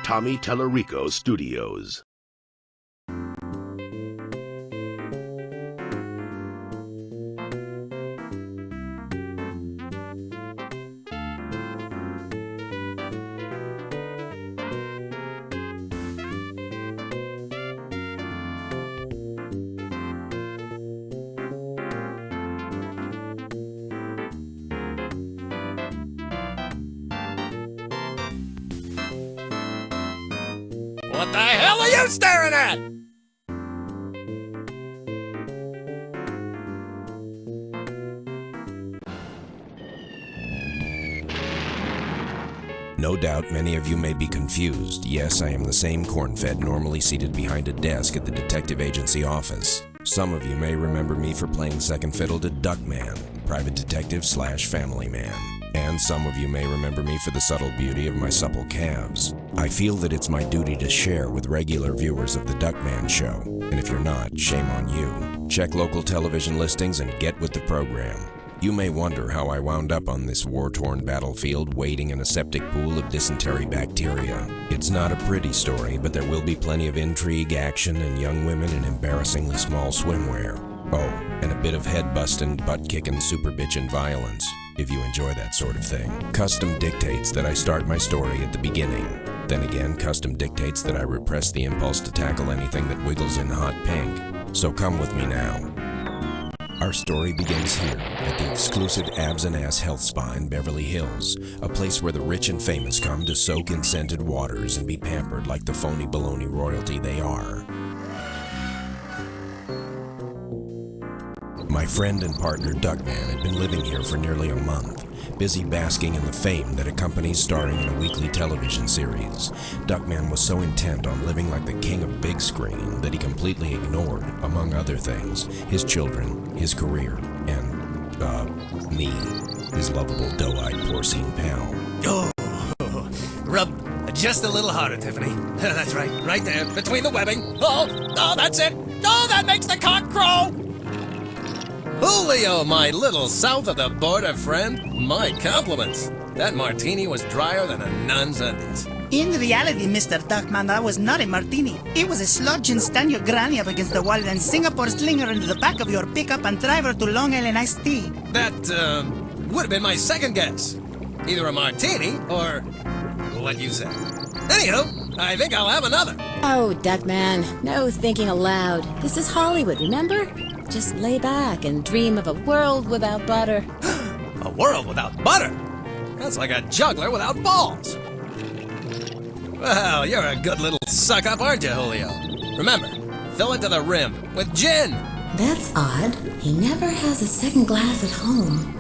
Tommy Tellerico Studios. What the hell are you staring at? No doubt many of you may be confused. Yes, I am the same corn-fed normally seated behind a desk at the detective agency office. Some of you may remember me for playing second fiddle to Duckman, private detective / family man. And some of you may remember me for the subtle beauty of my supple calves. I feel that it's my duty to share with regular viewers of the Duckman show. And if you're not, shame on you. Check local television listings and get with the program. You may wonder how I wound up on this war-torn battlefield wading in a septic pool of dysentery bacteria. It's not a pretty story, but there will be plenty of intrigue, action, and young women in embarrassingly small swimwear. Oh, and a bit of head-busting, butt-kicking, super bitchin' violence, if you enjoy that sort of thing. Custom dictates that I start my story at the beginning. Then again, custom dictates that I repress the impulse to tackle anything that wiggles in hot pink. So come with me now. Our story begins here, at the exclusive Abs and Ass Health Spa in Beverly Hills, a place where the rich and famous come to soak in scented waters and be pampered like the phony baloney royalty they are. My friend and partner Duckman had been living here for nearly a month, busy basking in the fame that accompanies starring in a weekly television series. Duckman was so intent on living like the king of big screen that he completely ignored, among other things, his children, his career, and, me, his lovable doe-eyed porcine pal. Oh, rub just a little harder, Tiffany. That's right there, between the webbing. Oh, that's it. Oh, that makes the cock crow. Julio, my little south of the border friend, my compliments. That martini was drier than a nun's undies. In reality, Mr. Duckman, that was not a martini. It was a sludge and stand your granny up against the wall and then Singapore slinger into the back of your pickup and drive her to Long Island iced tea. That, would have been my second guess. Either a martini or what you said. Anywho, I think I'll have another. Oh, Duckman, no thinking aloud. This is Hollywood, remember? Just lay back and dream of a world without butter. A world without butter? That's like a juggler without balls. Well, you're a good little suck-up, aren't you, Julio? Remember, fill it to the rim with gin. That's odd. He never has a second glass at home.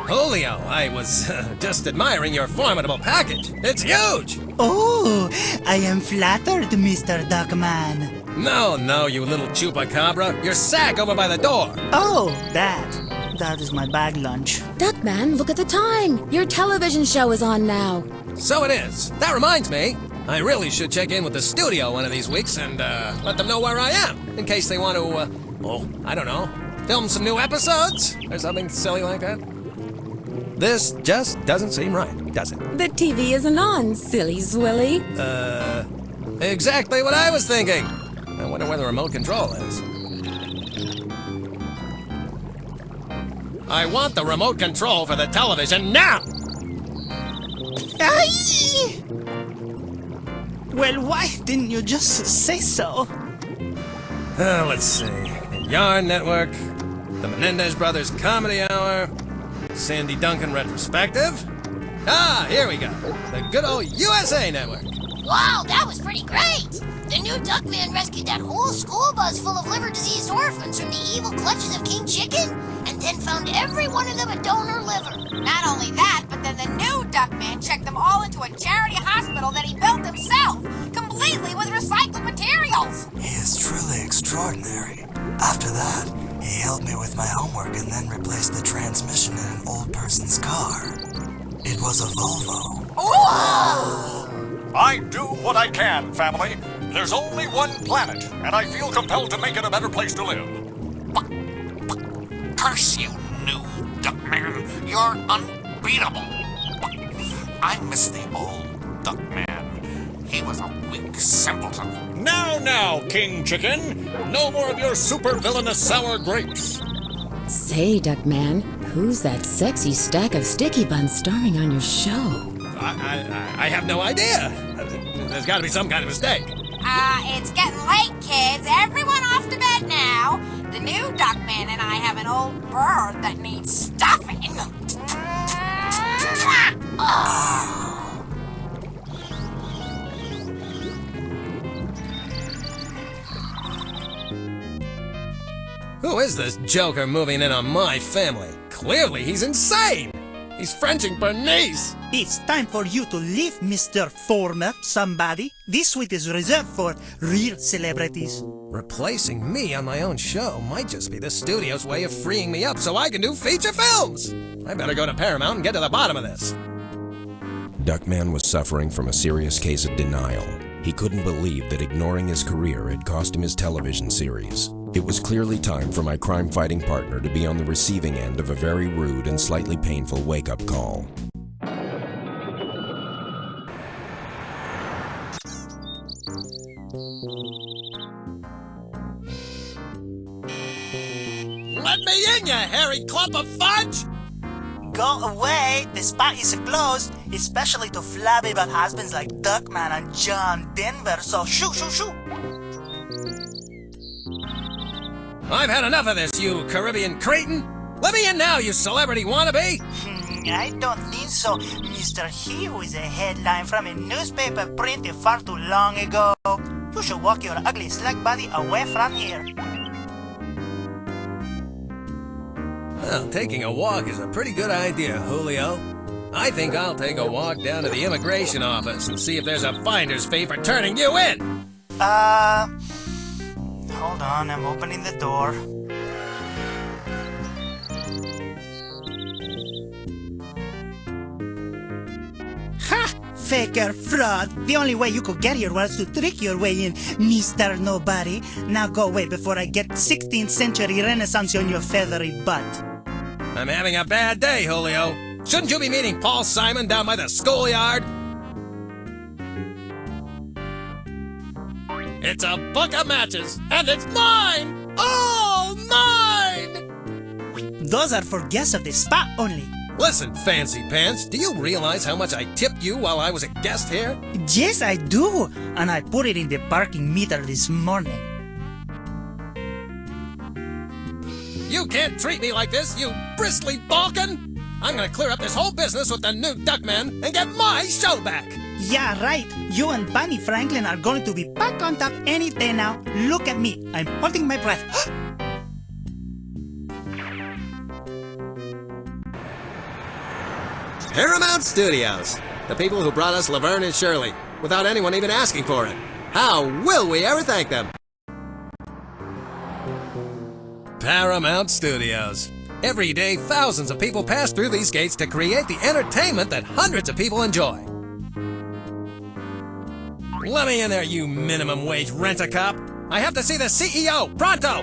Julio, I was just admiring your formidable package. It's huge! Oh, I am flattered, Mr. Duckman. No, you little chupacabra. Your sack over by the door. Oh, that is my bag lunch. Duckman, look at the time. Your television show is on now. So it is. That reminds me, I really should check in with the studio one of these weeks and let them know where I am, in case they want to, I don't know, film some new episodes or something silly like that. This just doesn't seem right, does it? The TV isn't on, silly zwilly. Exactly what I was thinking. I wonder where the remote control is. I want the remote control for the television now! Aye! Well, why didn't you just say so? Let's see. The Yarn Network, the Menendez Brothers Comedy Hour, Sandy Duncan Retrospective. Here we go. The good old USA Network. Wow, that was pretty great! The new Duckman rescued that whole school bus full of liver-diseased orphans from the evil clutches of King Chicken, and then found every one of them a donor liver. Not only that, but then the new Duckman checked them all into a charity hospital that he built himself, completely with recycled materials. He is truly extraordinary. After that, he helped me with my homework and then replaced the transmission in an old person's car. It was a Volvo. Whoa! I do what I can, family. There's only one planet, and I feel compelled to make it a better place to live. Curse you, new Duckman. You're unbeatable. I miss the old Duckman. He was a weak simpleton. Now, King Chicken! No more of your super villainous sour grapes! Say, Duckman, who's that sexy stack of sticky buns storming on your show? I have no idea. There's got to be some kind of mistake. It's getting late, kids. Everyone off to bed now. The new Duckman and I have an old bird that needs stuffing. Who is this joker moving in on my family? Clearly he's insane! He's Frenching Bernice! It's time for you to leave, Mr. Former Somebody. This suite is reserved for real celebrities. Replacing me on my own show might just be the studio's way of freeing me up so I can do feature films! I better go to Paramount and get to the bottom of this. Duckman was suffering from a serious case of denial. He couldn't believe that ignoring his career had cost him his television series. It was clearly time for my crime-fighting partner to be on the receiving end of a very rude and slightly painful wake-up call. Let me in, you hairy clump of fudge! Go away, the spot is closed, especially to flabby but husbands like Duckman and John Denver, so shoo, shoo, shoo! I've had enough of this, you Caribbean cretin! Let me in now, you celebrity wannabe! I don't think so, Mr. Hugh is a headline from a newspaper printed far too long ago. You should walk your ugly slack body away from here. Well, taking a walk is a pretty good idea, Julio. I think I'll take a walk down to the immigration office and see if there's a finder's fee for turning you in! Hold on, I'm opening the door. Ha! Faker fraud! The only way you could get here was to trick your way in, Mr. Nobody. Now go away before I get 16th century Renaissance on your feathery butt. I'm having a bad day, Julio. Shouldn't you be meeting Paul Simon down by the schoolyard? It's a book of matches, and it's mine! All mine! Those are for guests of the spot only. Listen, Fancy Pants, do you realize how much I tipped you while I was a guest here? Yes, I do. And I put it in the parking meter this morning. You can't treat me like this, you bristly Balkan! I'm gonna clear up this whole business with the new Duckman and get my show back! Yeah, right. You and Bunny Franklin are going to be back on top any day now. Look at me. I'm holding my breath. Paramount Studios. The people who brought us Laverne and Shirley, without anyone even asking for it. How will we ever thank them? Paramount Studios. Every day, thousands of people pass through these gates to create the entertainment that hundreds of people enjoy. Let me in there, you minimum wage rent-a-cop. I have to see the CEO, pronto!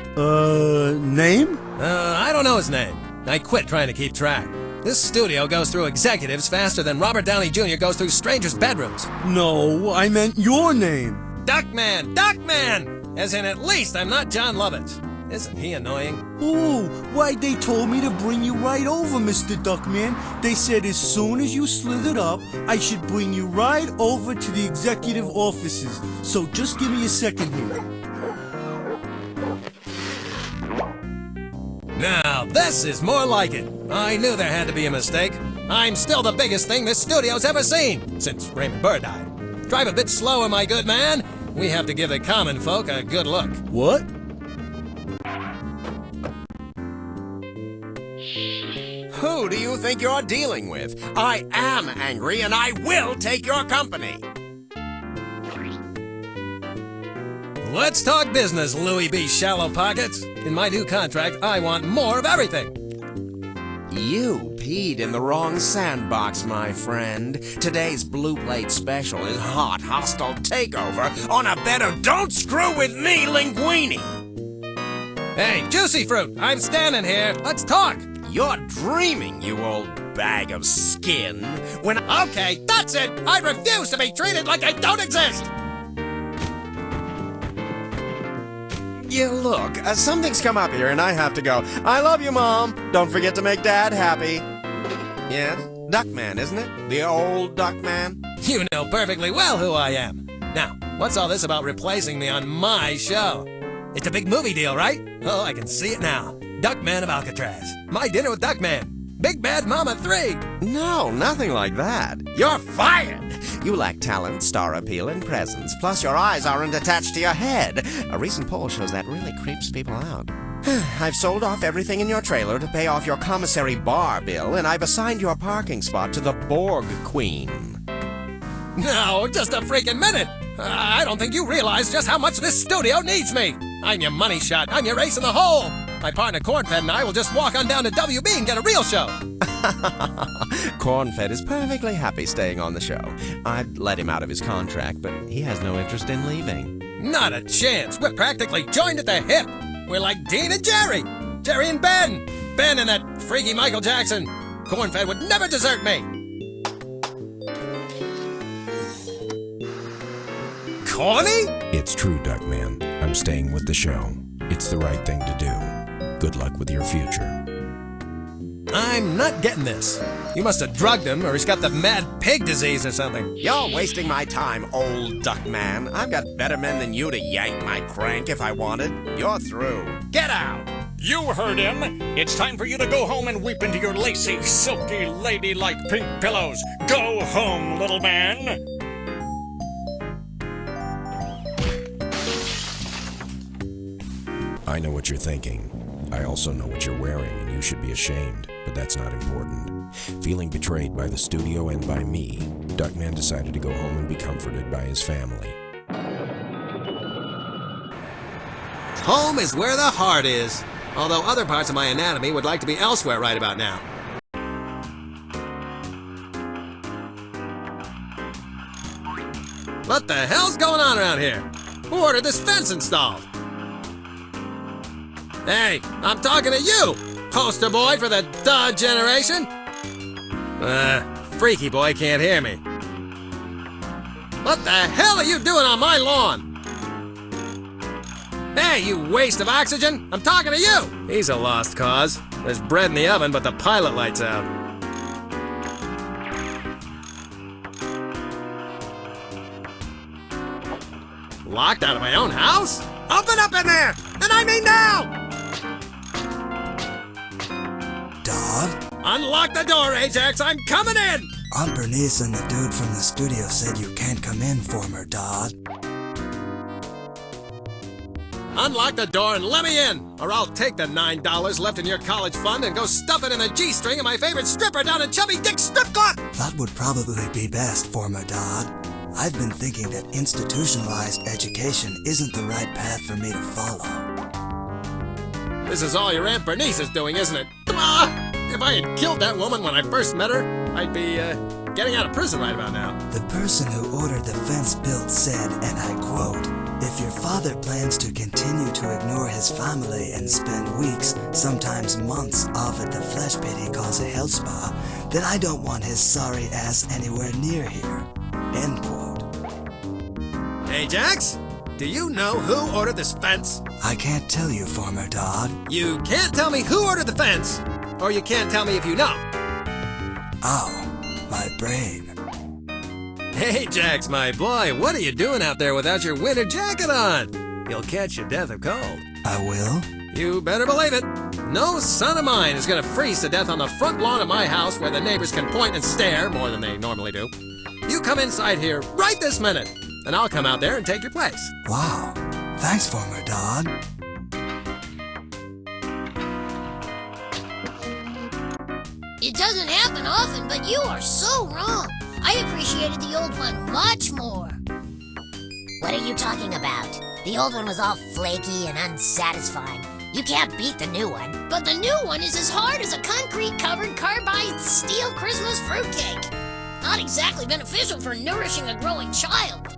Name? I don't know his name. I quit trying to keep track. This studio goes through executives faster than Robert Downey Jr. goes through strangers' bedrooms. No, I meant your name. Duckman! Duckman! As in, at least I'm not John Lovitz. Isn't he annoying? Oh, why, they told me to bring you right over, Mr. Duckman. They said as soon as you slithered up, I should bring you right over to the executive offices. So just give me a second here. Now, this is more like it. I knew there had to be a mistake. I'm still the biggest thing this studio's ever seen, since Raymond Burr died. Drive a bit slower, my good man. We have to give the common folk a good look. What? Who do you think you're dealing with? I am angry, and I will take your company. Let's talk business, Louis B. Shallow Pockets. In my new contract, I want more of everything. You peed in the wrong sandbox, my friend. Today's Blue Plate special is hot, hostile takeover on a bed of Don't Screw With Me linguine. Hey, Juicy Fruit, I'm standing here. Let's talk. You're dreaming, you old bag of skin, when Okay, that's it! I refuse to be treated like I don't exist! Look, something's come up here and I have to go. I love you, Mom. Don't forget to make Dad happy. Yes? Duckman, isn't it? The old Duckman? You know perfectly well who I am. Now, what's all this about replacing me on my show? It's a big movie deal, right? Oh, I can see it now. Duckman of Alcatraz. My Dinner with Duckman. Big Bad Mama 3. No, nothing like that. You're fired! You lack talent, star appeal, and presence. Plus, your eyes aren't attached to your head. A recent poll shows that really creeps people out. I've sold off everything in your trailer to pay off your commissary bar bill, and I've assigned your parking spot to the Borg Queen. No, just a freaking minute! I don't think you realize just how much this studio needs me! I'm your money shot. I'm your ace in the hole! My partner Cornfed and I will just walk on down to WB and get a real show! Cornfed is perfectly happy staying on the show. I'd let him out of his contract, but he has no interest in leaving. Not a chance! We're practically joined at the hip! We're like Dean and Jerry! Jerry and Ben! Ben and that freaky Michael Jackson! Cornfed would never desert me! Corny? It's true, Duckman. I'm staying with the show. It's the right thing to do. Good luck with your future. I'm not getting this. You must have drugged him, or he's got the mad pig disease or something. You're wasting my time, old Duckman. I've got better men than you to yank my crank if I wanted. You're through. Get out! You heard him. It's time for you to go home and weep into your lacy, silky, ladylike pink pillows. Go home, little man. I know what you're thinking. I also know what you're wearing, and you should be ashamed, but that's not important. Feeling betrayed by the studio and by me, Duckman decided to go home and be comforted by his family. Home is where the heart is. Although other parts of my anatomy would like to be elsewhere right about now. What the hell's going on around here? Who ordered this fence installed? Hey, I'm talking to you, poster boy for the Dodge generation. Freaky boy can't hear me. What the hell are you doing on my lawn? Hey, you waste of oxygen! I'm talking to you! He's a lost cause. There's bread in the oven, but the pilot light's out. Locked out of my own house? Open up in there! And I mean now! Dog? Unlock the door, Ajax! I'm coming in! Aunt Bernice and the dude from the studio said you can't come in, former Dodd. Unlock the door and let me in, or I'll take the $9 left in your college fund and go stuff it in the G-string of my favorite stripper down in Chubby Dick's strip club! That would probably be best, former Dodd. I've been thinking that institutionalized education isn't the right path for me to follow. This is all your Aunt Bernice is doing, isn't it? If I had killed that woman when I first met her, I'd be, getting out of prison right about now. The person who ordered the fence built said, and I quote, "If your father plans to continue to ignore his family and spend weeks, sometimes months, off at the flesh pit he calls a health spa, then I don't want his sorry ass anywhere near here." End quote. Ajax, do you know who ordered this fence? I can't tell you, former Dodd. You can't tell me who ordered the fence, or you can't tell me if you know. Ow, my brain. Ajax, my boy, what are you doing out there without your winter jacket on? You'll catch your death of cold. I will? You better believe it. No son of mine is gonna freeze to death on the front lawn of my house where the neighbors can point and stare more than they normally do. You come inside here right this minute, and I'll come out there and take your place. Wow. Thanks, former Dodd. It doesn't happen often, but you are so wrong. I appreciated the old one much more. What are you talking about? The old one was all flaky and unsatisfying. You can't beat the new one. But the new one is as hard as a concrete-covered carbide steel Christmas fruitcake. Not exactly beneficial for nourishing a growing child.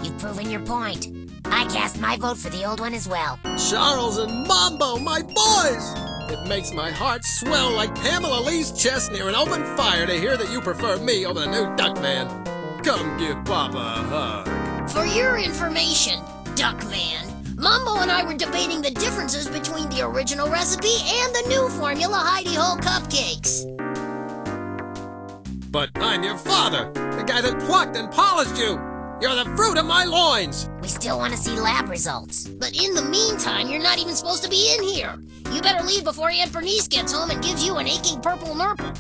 You've proven your point. I cast my vote for the old one as well. Charles and Mambo, my boys! It makes my heart swell like Pamela Lee's chest near an open fire to hear that you prefer me over the new Duckman. Come give Papa a hug. For your information, Duckman, Mumbo and I were debating the differences between the original recipe and the new formula Heidi-Ho cupcakes. But I'm your father, the guy that plucked and polished you. You're the fruit of my loins. We still want to see lab results. But in the meantime, you're not even supposed to be in here. You better leave before Aunt Bernice gets home and gives you an aching purple nurple.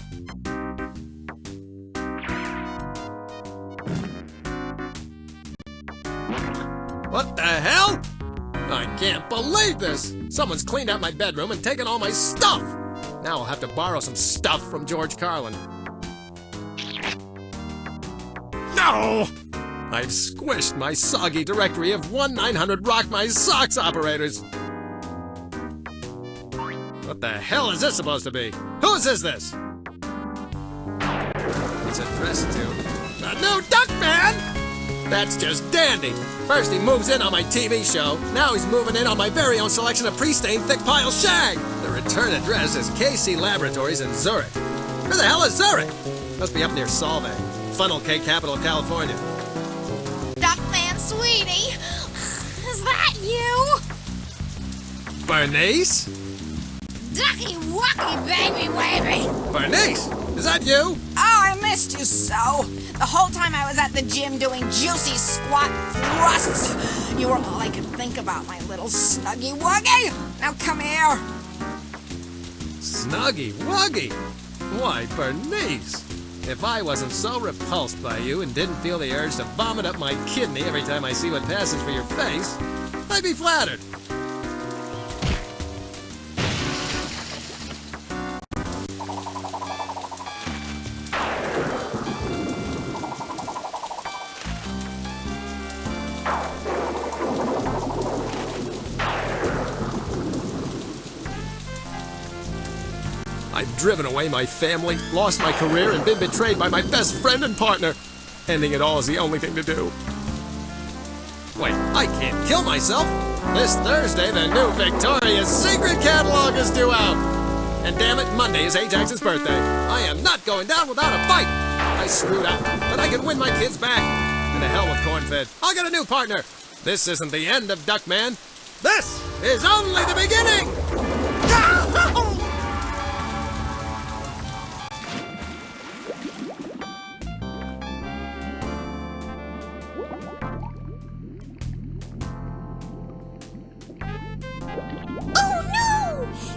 What the hell? I can't believe this. Someone's cleaned out my bedroom and taken all my stuff. Now I'll have to borrow some stuff from George Carlin. No! I've squished my soggy directory of 1-900 Rock My Socks operators. What the hell is this supposed to be? Whose is this? It's addressed to the new Duckman! That's just dandy. First he moves in on my TV show. Now he's moving in on my very own selection of pre-stained thick pile shag. The return address is KC Laboratories in Zurich. Where the hell is Zurich? Must be up near Solvay, funnel cake capital of California. Duckman, sweetie, is that you? Bernice? Ducky Wucky, baby, baby. Bernice, is that you? Oh, I missed you so. The whole time I was at the gym doing juicy squat thrusts, you were all I could think about, my little snuggy wuggy. Now come here. Snuggy Wuggy? Why, Bernice, if I wasn't so repulsed by you and didn't feel the urge to vomit up my kidney every time I see what passes for your face, I'd be flattered. I've driven away my family, lost my career, and been betrayed by my best friend and partner. Ending it all is the only thing to do. Wait, I can't kill myself. This Thursday, the new Victoria's Secret catalog is due out. And damn it, Monday is Ajax's birthday. I am not going down without a fight. I screwed up, but I can win my kids back. And to hell with corn-fed. I'll get a new partner. This isn't the end of Duckman. This is only the beginning!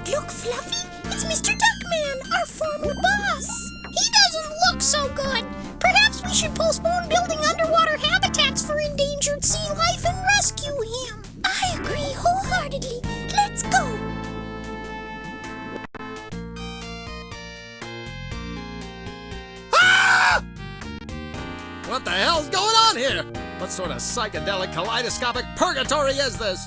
Look, Fluffy, it's Mr. Duckman, our former boss. He doesn't look so good. Perhaps we should postpone building underwater habitats for endangered sea life and rescue him. I agree wholeheartedly. Let's go. Ah! What the hell's going on here? What sort of psychedelic kaleidoscopic purgatory is this?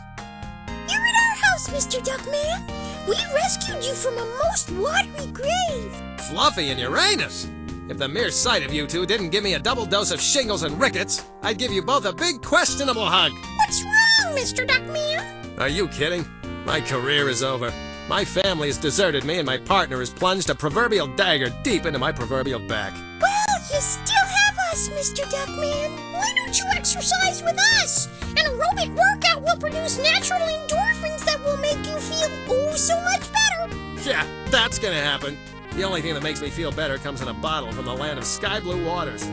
You're at our house, Mr. Duckman. We rescued you from a most watery grave. Fluffy and Uranus. If the mere sight of you two didn't give me a double dose of shingles and rickets, I'd give you both a big questionable hug. What's wrong, Mr. Duckman? Are you kidding? My career is over. My family has deserted me and my partner has plunged a proverbial dagger deep into my proverbial back. Well, you still have us, Mr. Duckman. Why don't you exercise with us? An aerobic workout will produce natural endorphins that will make you feel oh so much better. Yeah, that's gonna happen. The only thing that makes me feel better comes in a bottle from the land of sky blue waters.